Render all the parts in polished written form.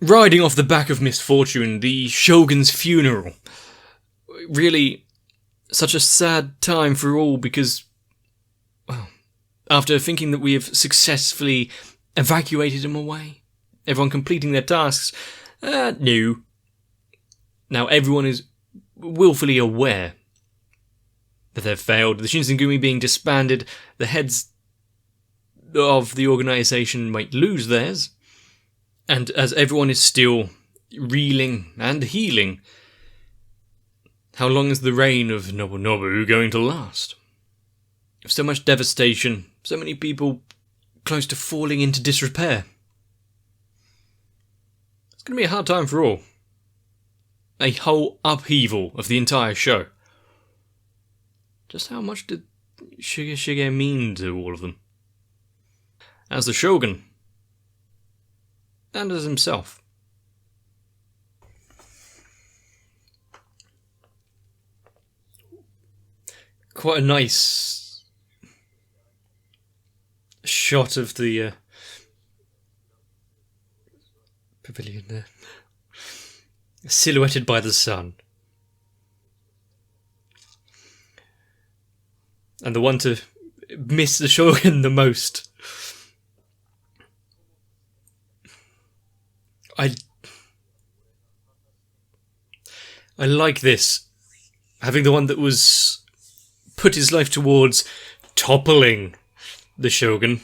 riding off the back of misfortune, the shogun's funeral. Really, such a sad time for all because, well, after thinking that we have successfully evacuated him away, everyone completing their tasks, no. Now everyone is willfully aware that they've failed. The Shinsengumi being disbanded, the heads of the organisation might lose theirs, and as everyone is still reeling and healing, how long is the reign of Nobunobu going to last? So much devastation, so many people close to falling into disrepair. It's going to be a hard time for all. A whole upheaval of the entire show. Just how much did Shige mean to all of them? As the shogun, and as himself. Quite a nice shot of the pavilion there, silhouetted by the sun. And the one to miss the shogun the most. I like this. Having the one that was put his life towards toppling the shogun.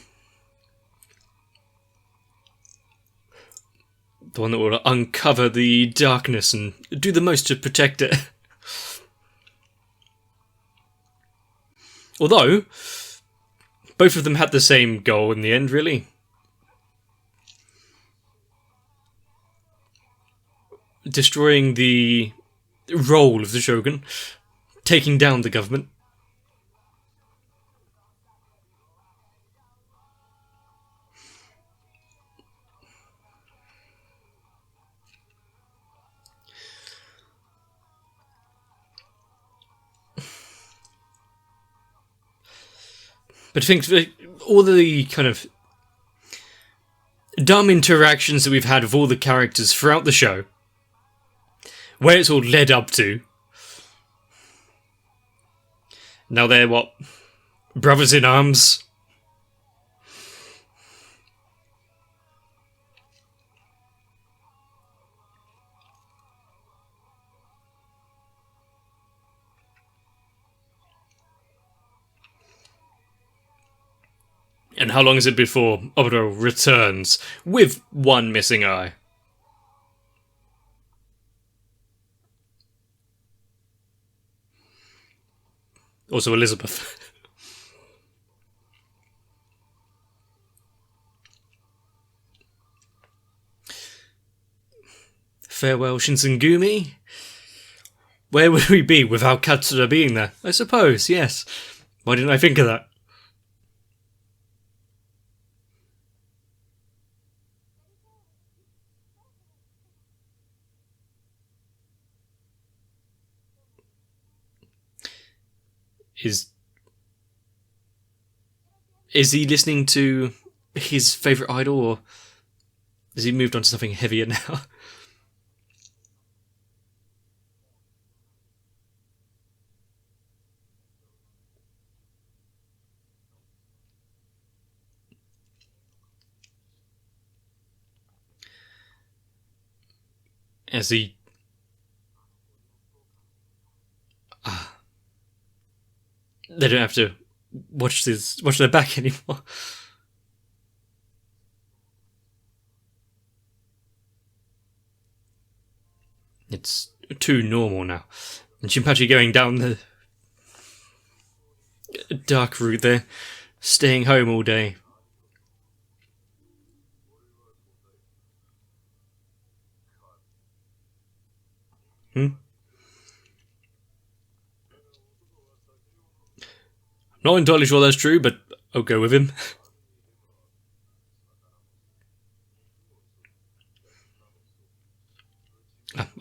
The one that will uncover the darkness and do the most to protect it. Although, both of them had the same goal in the end, really. Destroying the role of the shogun, taking down the government. But I think all the kind of dumb interactions that we've had with all the characters throughout the show, where it's all led up to, now they're what? Brothers in arms? And how long is it before Obito returns with one missing eye? Also Elizabeth. Farewell Shinsengumi? Where would we be without Katsura being there? I suppose, yes. Why didn't I think of that? Is he listening to his favourite idol, or has he moved on to something heavier now? As he... They don't have to watch their back anymore. It's too normal now. And Shinpachi going down the dark route there, staying home all day. Not entirely sure that's true, but I'll go with him.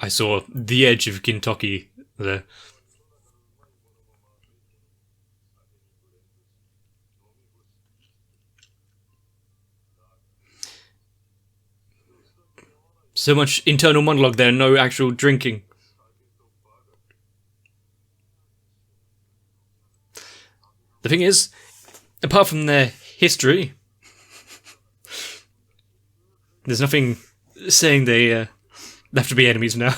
I saw the edge of Kentucky there. So much internal monologue there, no actual drinking. The thing is, apart from their history, there's nothing saying they have to be enemies now.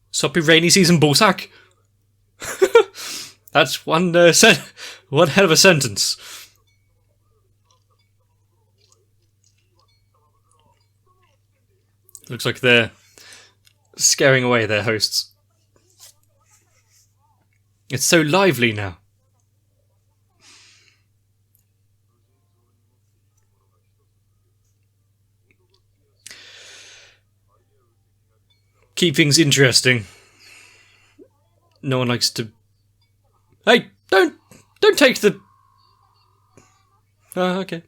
Soppy rainy season ballsack. That's one hell of a sentence. Looks like they're scaring away their hosts. It's so lively now. Keep things interesting. No one likes to... Hey, don't take the... Oh, okay.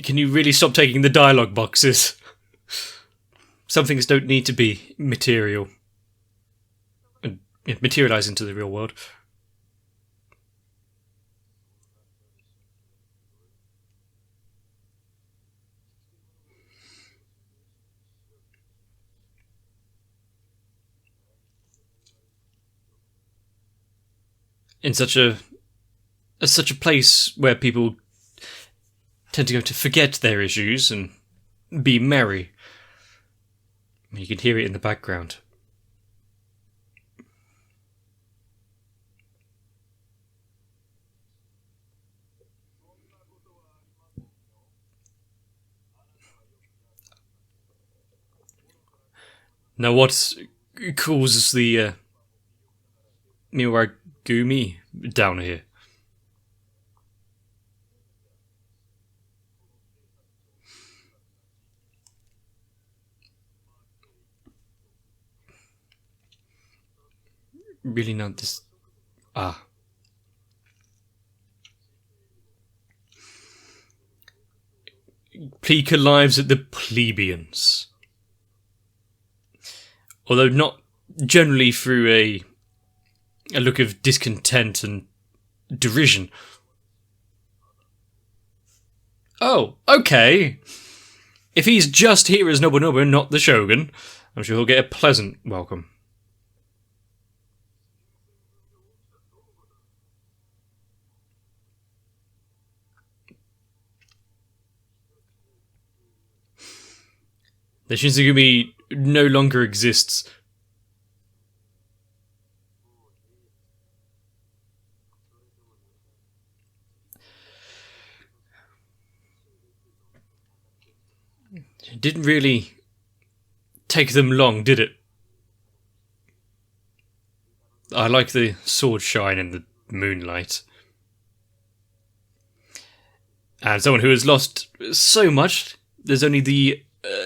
Can you really stop taking the dialogue boxes? Some things don't need to be material. And materialize into the real world. In such a place where people tend to go to forget their issues and be merry. You can hear it in the background. Now what causes the Miwagumi down here? Really not this... Pleaker lives at the plebeians. Although not generally through a look of discontent and derision. Oh, okay. If he's just here as Nobunobu and not the Shogun, I'm sure he'll get a pleasant welcome. The Shinsengumi no longer exists. It didn't really take them long, did it? I like the sword shine in the moonlight. And someone who has lost so much, there's only the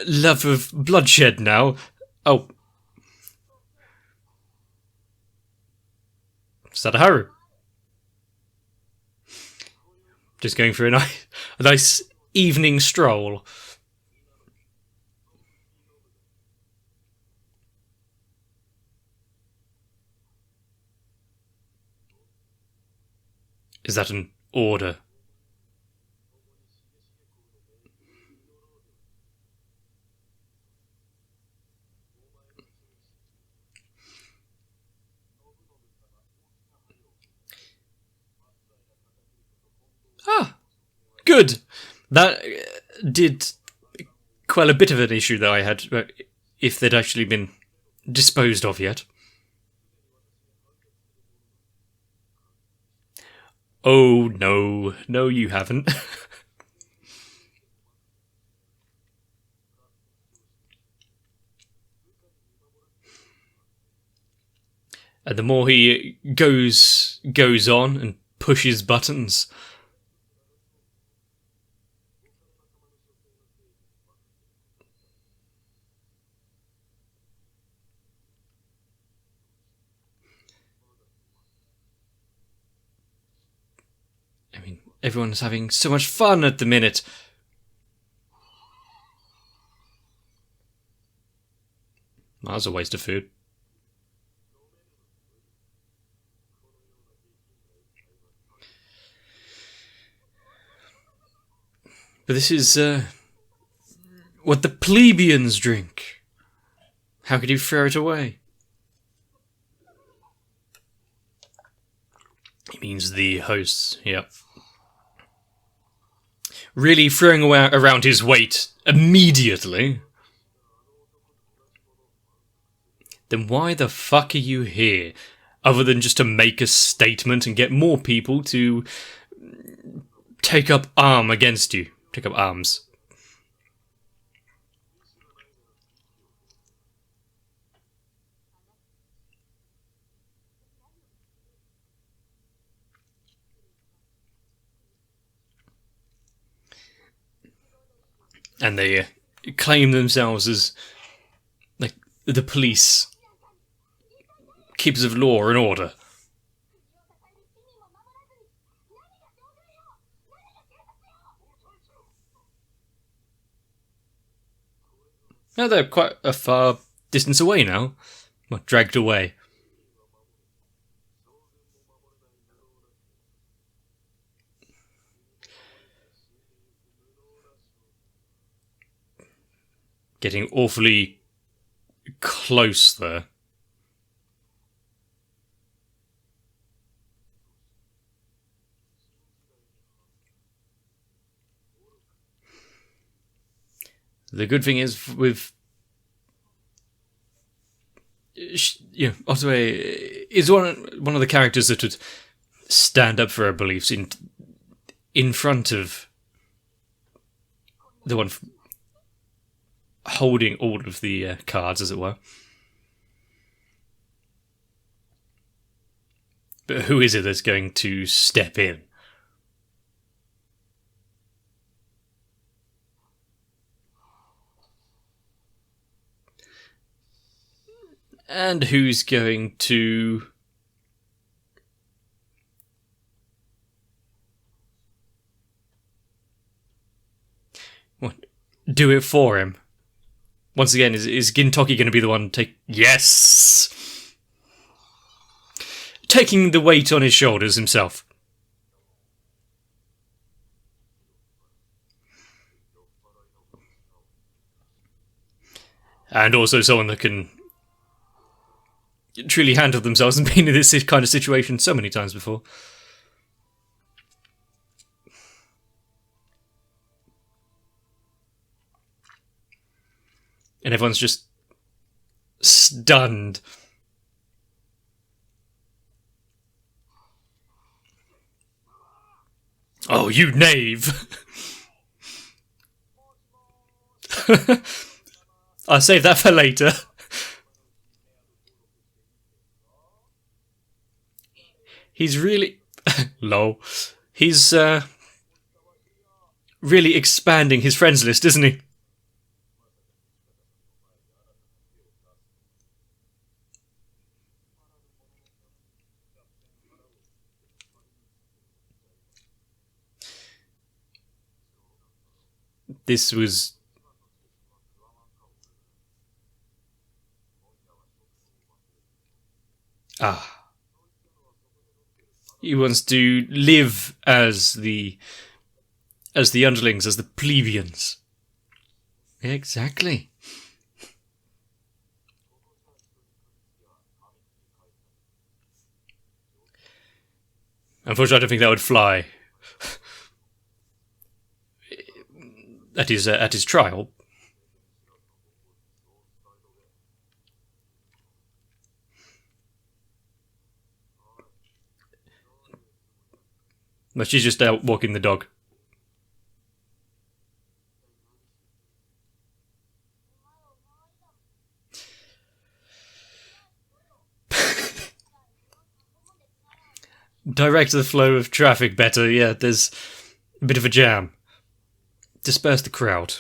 love of bloodshed now. Oh. Sadaharu. Just going for a nice evening stroll. Is that an order? Ah, good. That did quell a bit of an issue that I had, if they'd actually been disposed of yet. Oh, no. No, you haven't. And the more he goes on and pushes buttons, I mean, everyone's having so much fun at the minute. That was a waste of food. But this is what the plebeians drink. How could you throw it away? He means the hosts, yep. Really throwing around his weight immediately? Then why the fuck are you here? Other than just to make a statement and get more people to take up arms against you. Take up arms. And they claim themselves as like the police, keepers of law and order. Now they're quite a far distance away now. Well, dragged away. Getting awfully close there. The good thing is with Otway is one of the characters that would stand up for her beliefs in front of the one holding all of the cards, as it were. But who is it that's going to step in? And who's going to do it for him? Once again, is Gintoki going to be the one Yes! Taking the weight on his shoulders himself. And also someone that can truly handle themselves and been in this kind of situation so many times before. And everyone's just stunned. Oh, you knave! I'll save that for later. He's really... lol. He's really expanding his friends list, isn't he? This was... He wants to live as the underlings, as the plebeians. Exactly. Unfortunately, I don't think that would fly at his trial. But she's just out walking the dog. Direct the flow of traffic better, yeah, there's a bit of a jam. Disperse the crowd.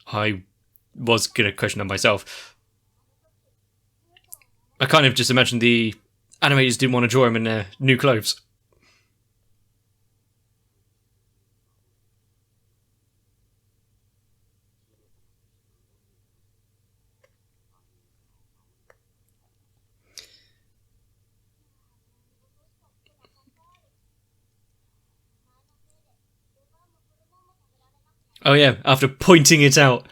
I was going to question that myself. I kind of just imagined the animators didn't want to draw him in their new clothes. Oh yeah, after pointing it out.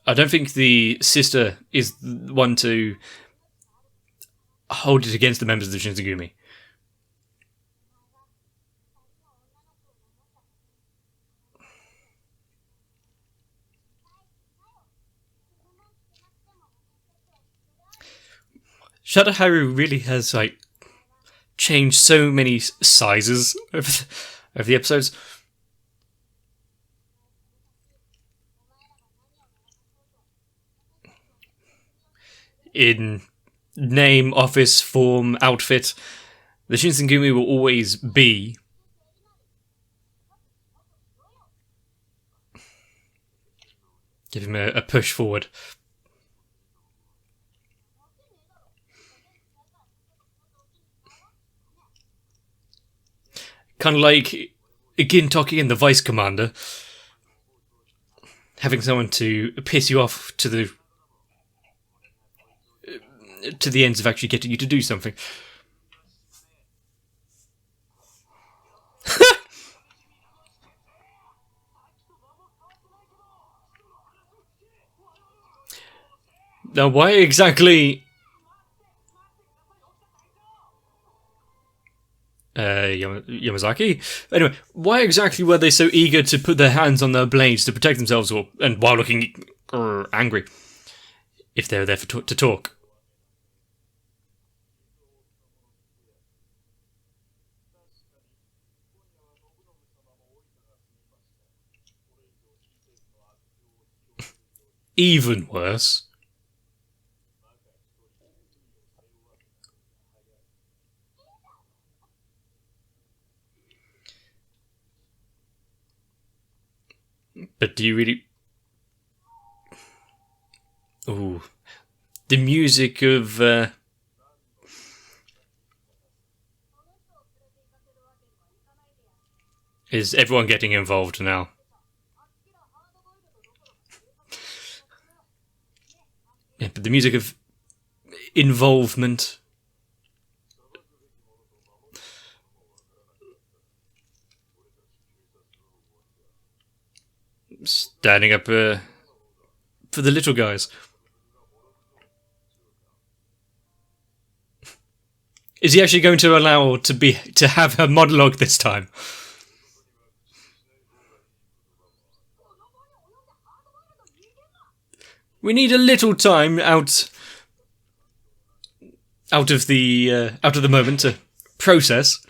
I don't think the sister is the one to hold it against the members of the Shinsengumi. Shadowharu really has like changed so many sizes over the episodes. In name, office, form, outfit, the Shinsengumi will always be give him a push forward. Kind of like Gintoki and the Vice Commander. Having someone to piss you off to the ends of actually getting you to do something. Now, why exactly... Yamazaki? Anyway, why exactly were they so eager to put their hands on their blades to protect themselves and while looking angry? If they were there to talk. Even worse. But do you really... Ooh. The music of... Is everyone getting involved now? Yeah, but the music of involvement... Standing up for the little guys. Is he actually going to allow to have her monologue this time? We need a little time out of the moment to process.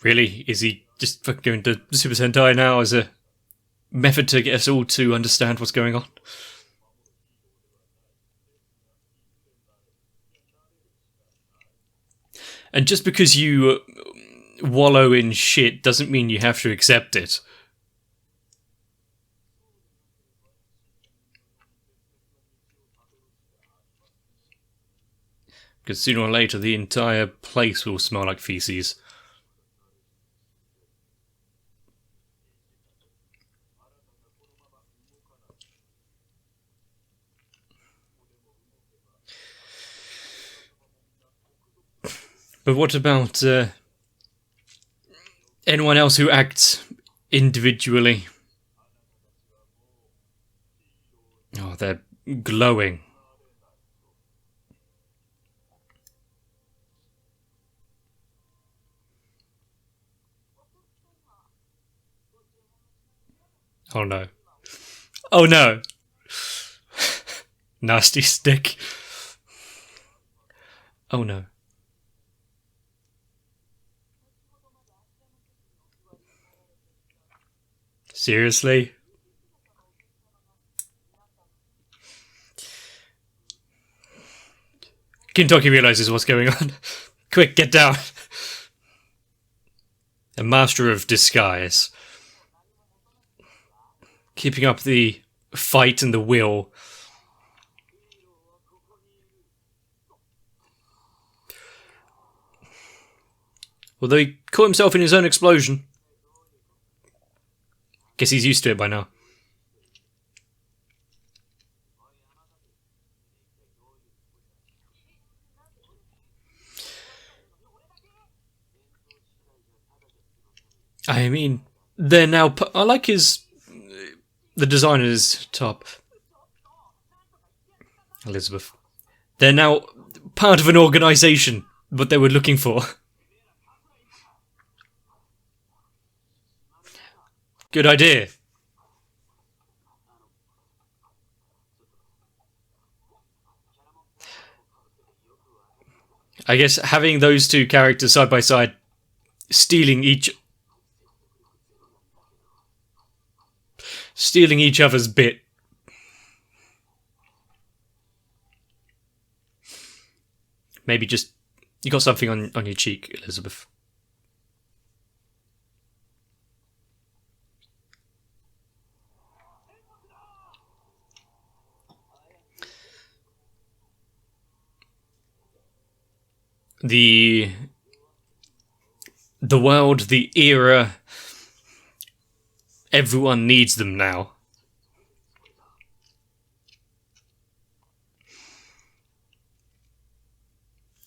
Really? Is he just fucking going to Super Sentai now as a method to get us all to understand what's going on? And just because you wallow in shit doesn't mean you have to accept it. Because sooner or later the entire place will smell like feces. But what about anyone else who acts individually? Oh, they're glowing. Oh no. Oh no! Nasty stick. Oh no. Seriously? Gintoki realizes what's going on. Quick, get down. A master of disguise. Keeping up the fight and the will. Although he caught himself in his own explosion. Guess he's used to it by now. I mean, they're now... I like the design of his top. Elizabeth. They're now part of an organisation, what they were looking for. Good idea. I guess having those two characters side by side, stealing each other's bit. Maybe just... You got something on your cheek, Elizabeth. The world, the era... Everyone needs them now.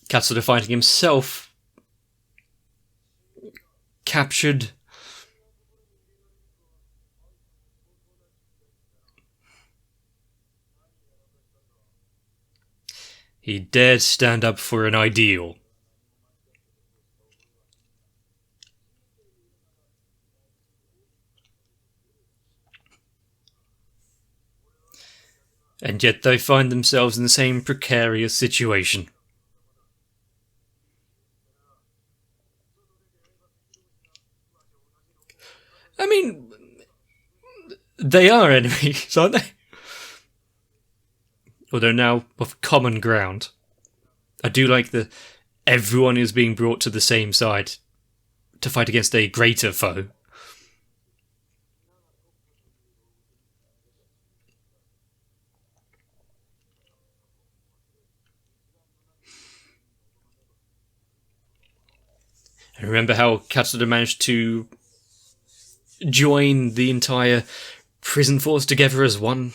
Katsura finding himself captured. He dared stand up for an ideal. And yet they find themselves in the same precarious situation. I mean, they are enemies, aren't they? Although now of common ground. I do like that everyone is being brought to the same side to fight against a greater foe. I remember how Katsura managed to join the entire prison force together as one.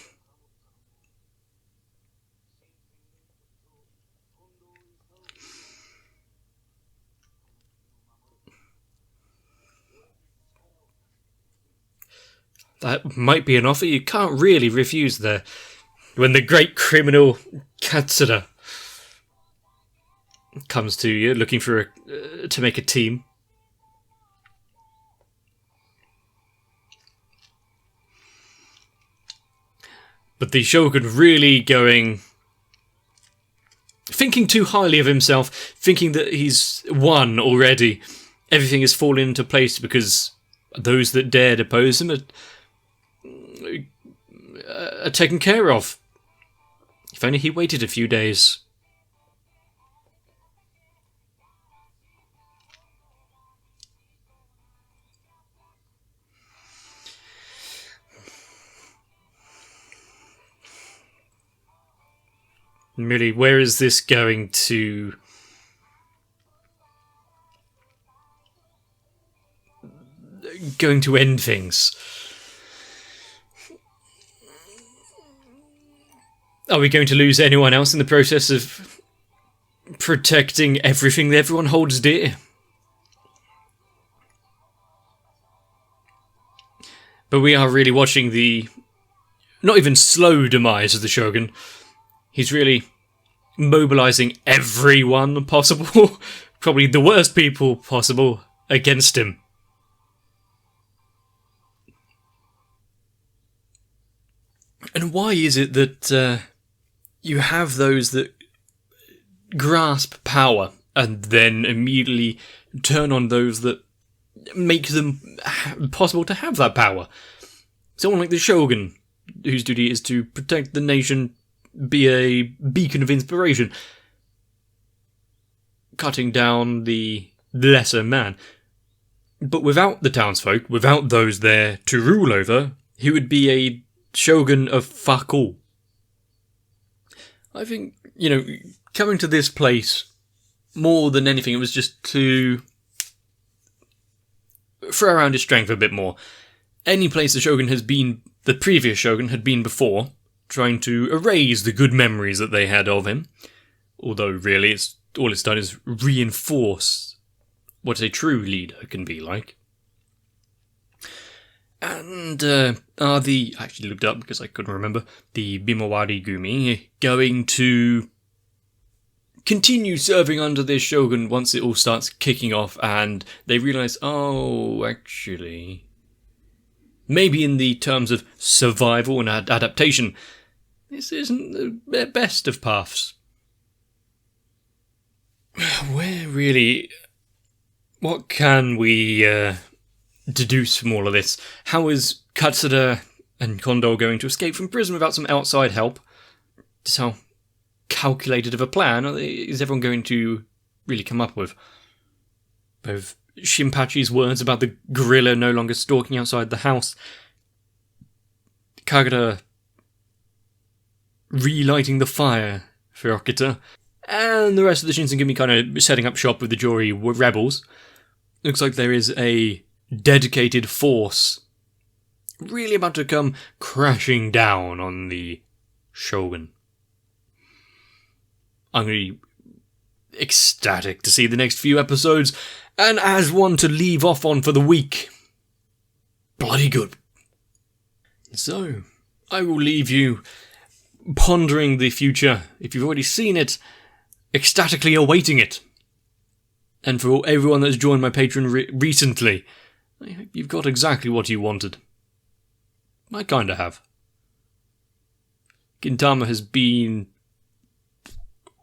That might be an offer you can't really refuse there. When the great criminal Katsura comes to you looking for to make a team. But the Shogun really thinking too highly of himself, thinking that he's won already. Everything has fallen into place because those that dared oppose him are taken care of. If only he waited a few days. Really, where is this going to end things? Are we going to lose anyone else in the process of protecting everything that everyone holds dear? But we are really watching the not even slow demise of the Shogun. He's really mobilizing everyone possible, probably the worst people possible, against him. And why is it that you have those that grasp power and then immediately turn on those that make them possible to have that power? Someone like the Shogun, whose duty is to protect the nation, be a beacon of inspiration, cutting down the lesser man. But without the townsfolk, without those there to rule over, he would be a shogun of fuck all. I think, coming to this place, more than anything, it was just to throw around his strength a bit more. Any place the previous shogun had been before, trying to erase the good memories that they had of him. Although really, all it's done is reinforce what a true leader can be like. And are I actually looked up because I couldn't remember, the Bimawari Gumi going to continue serving under this shogun once it all starts kicking off and they realise, oh, actually, maybe in the terms of survival and adaptation, this isn't the best of paths. What can we deduce from all of this? How is Katsura and Kondo going to escape from prison without some outside help? Just how calculated of a plan is everyone going to really come up with? Both Shinpachi's words about the gorilla no longer stalking outside the house, Kagura relighting the fire for Okita, and the rest of the Shinsengumi kind of setting up shop with the Jori rebels. Looks like there is a dedicated force really about to come crashing down on the shogun. I'm going to be ecstatic to see the next few episodes, and as one to leave off on for the week. Bloody good. So, I will leave you pondering the future, if you've already seen it, ecstatically awaiting it. And for everyone that's joined my Patreon recently, I hope you've got exactly what you wanted. I kinda have. Gintama has been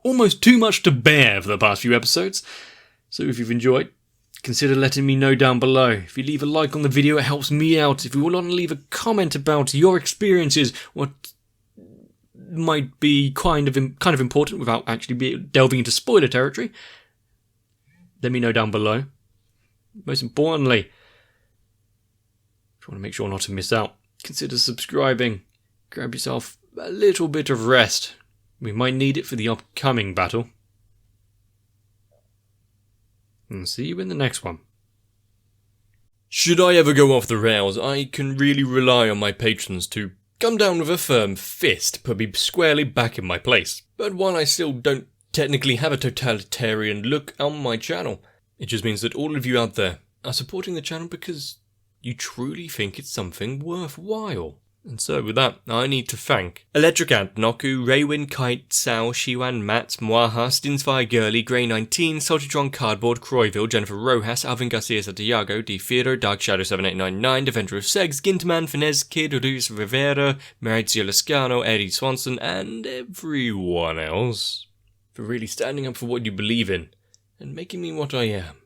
almost too much to bear for the past few episodes, so if you've enjoyed, consider letting me know down below. If you leave a like on the video, it helps me out. If you want to leave a comment about your experiences, what might be kind of important without actually delving into spoiler territory, let me know down below. Most importantly, if you want to make sure not to miss out, consider subscribing. Grab yourself a little bit of rest. We might need it for the upcoming battle. And see you in the next one. Should I ever go off the rails, I can really rely on my patrons to come down with a firm fist, put me squarely back in my place. But while I still don't technically have a totalitarian look on my channel, it just means that all of you out there are supporting the channel because you truly think it's something worthwhile. And so with that, I need to thank Electric Ant, Noku, Raywin, Kite, Sao, Shiwan, Matt, Mwaha, Stinsfire Girly, Grey 19, Saltitron Cardboard, Croyville, Jennifer Rojas, Alvin Garcia Santiago, D. Theodore, Dark Shadow 7899, Defender of Segs, Gintaman, Finez Kid, Luis Rivera, Maurizio Lascano, Eddie Swanson, and everyone else for really standing up for what you believe in and making me what I am.